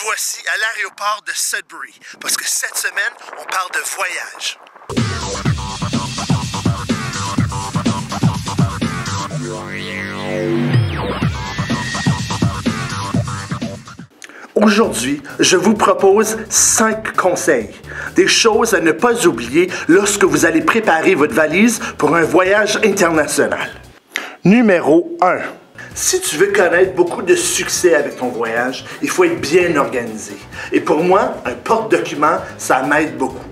voici à l'aéroport de Sudbury, parce que cette semaine, on parle de voyage. Aujourd'hui, je vous propose 5 conseils, des choses à ne pas oublier lorsque vous allez préparer votre valise pour un voyage international. Numéro 1. Si tu veux connaître beaucoup de succès avec ton voyage, il faut être bien organisé. Et pour moi, un porte-document, ça m'aide beaucoup.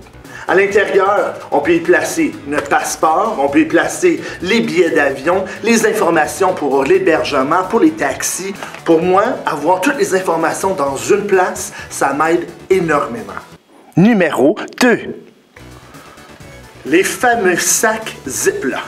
À l'intérieur, on peut y placer notre passeport, on peut y placer les billets d'avion, les informations pour l'hébergement, pour les taxis. Pour moi, avoir toutes les informations dans une place, ça m'aide énormément. Numéro 2. Les fameux sacs Ziploc.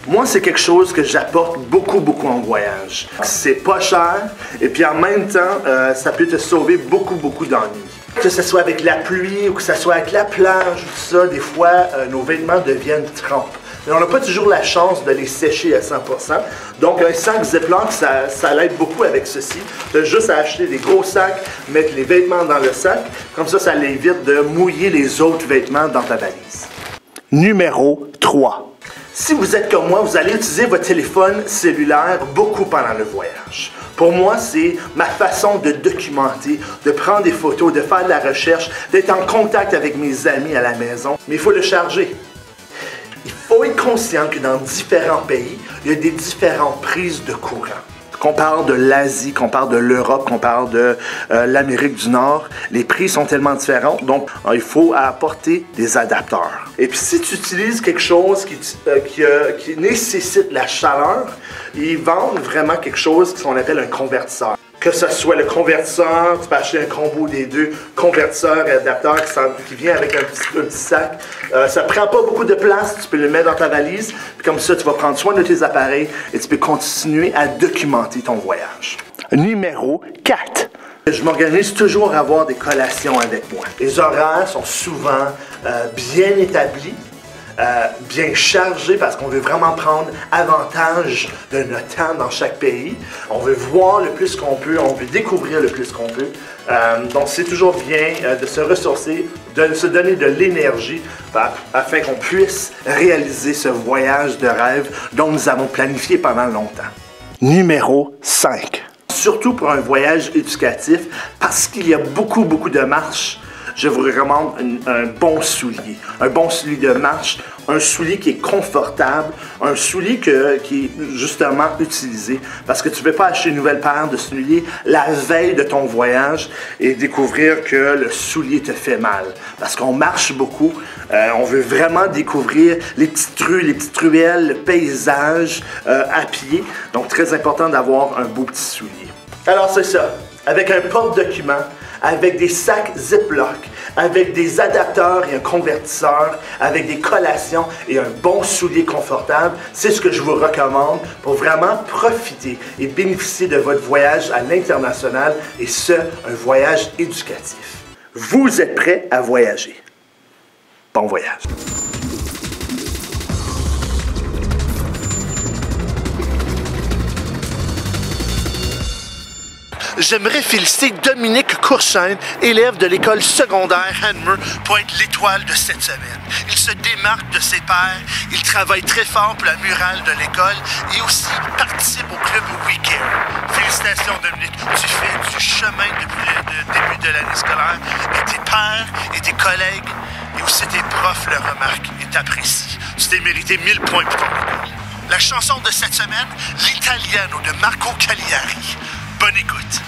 Moi, c'est quelque chose que j'apporte beaucoup en voyage. C'est pas cher et puis en même temps, ça peut te sauver beaucoup d'ennuis. Que ce soit avec la pluie ou que ce soit avec la plage, tout ça, des fois, nos vêtements deviennent trempes. Mais on n'a pas toujours la chance de les sécher à 100%. Donc, un sac Ziploc, ça l'aide beaucoup avec ceci. Tu as juste à acheter des gros sacs, mettre les vêtements dans le sac. Comme ça l'évite de mouiller les autres vêtements dans ta valise. Numéro 3. Si vous êtes comme moi, vous allez utiliser votre téléphone cellulaire beaucoup pendant le voyage. Pour moi, c'est ma façon de documenter, de prendre des photos, de faire de la recherche, d'être en contact avec mes amis à la maison. Mais il faut le charger. Il faut être conscient que dans différents pays, il y a des différentes prises de courant. Qu'on parle de l'Asie, qu'on parle de l'Europe, qu'on parle de l'Amérique du Nord, les prix sont tellement différents, donc il faut apporter des adapteurs. Et puis si tu utilises quelque chose qui nécessite la chaleur, ils vendent vraiment quelque chose qu'on appelle un convertisseur. Que ce soit le convertisseur, tu peux acheter un combo des deux, convertisseur et adapteur qui vient avec un petit sac. Ça ne prend pas beaucoup de place, tu peux le mettre dans ta valise, puis comme ça tu vas prendre soin de tes appareils et tu peux continuer à documenter ton voyage. Numéro 4. Je m'organise toujours à avoir des collations avec moi. Les horaires sont souvent bien établis. Bien chargé parce qu'on veut vraiment prendre avantage de notre temps dans chaque pays. On veut voir le plus qu'on peut, on veut découvrir le plus qu'on peut. Donc c'est toujours bien de se ressourcer, de se donner de l'énergie afin qu'on puisse réaliser ce voyage de rêve dont nous avons planifié pendant longtemps. Numéro 5. Surtout pour un voyage éducatif, parce qu'il y a beaucoup de marches, je vous recommande un bon soulier. Un bon soulier de marche, un soulier qui est confortable, un soulier qui est justement utilisé. Parce que tu ne veux pas acheter une nouvelle paire de souliers la veille de ton voyage et découvrir que le soulier te fait mal. Parce qu'on marche beaucoup, on veut vraiment découvrir les petites rues, les petites ruelles, le paysage à pied. Donc très important d'avoir un beau petit soulier. Alors c'est ça, avec un porte-document, avec des sacs Ziploc, avec des adapteurs et un convertisseur, avec des collations et un bon soulier confortable, c'est ce que je vous recommande pour vraiment profiter et bénéficier de votre voyage à l'international et ce, un voyage éducatif. Vous êtes prêts à voyager. Bon voyage. J'aimerais féliciter Dominique Courchaine, élève de l'école secondaire Hanmer, pour être l'étoile de cette semaine. Il se démarque de ses pairs, il travaille très fort pour la murale de l'école et aussi participe au club WeCare. Félicitations Dominique, tu fais du chemin depuis le début de l'année scolaire et tes pairs et tes collègues et aussi tes profs le remarquent et t'apprécient. Tu t'es mérité 1000 points pour ton école. La chanson de cette semaine, l'Italiano de Marco Cagliari. Bonne écoute.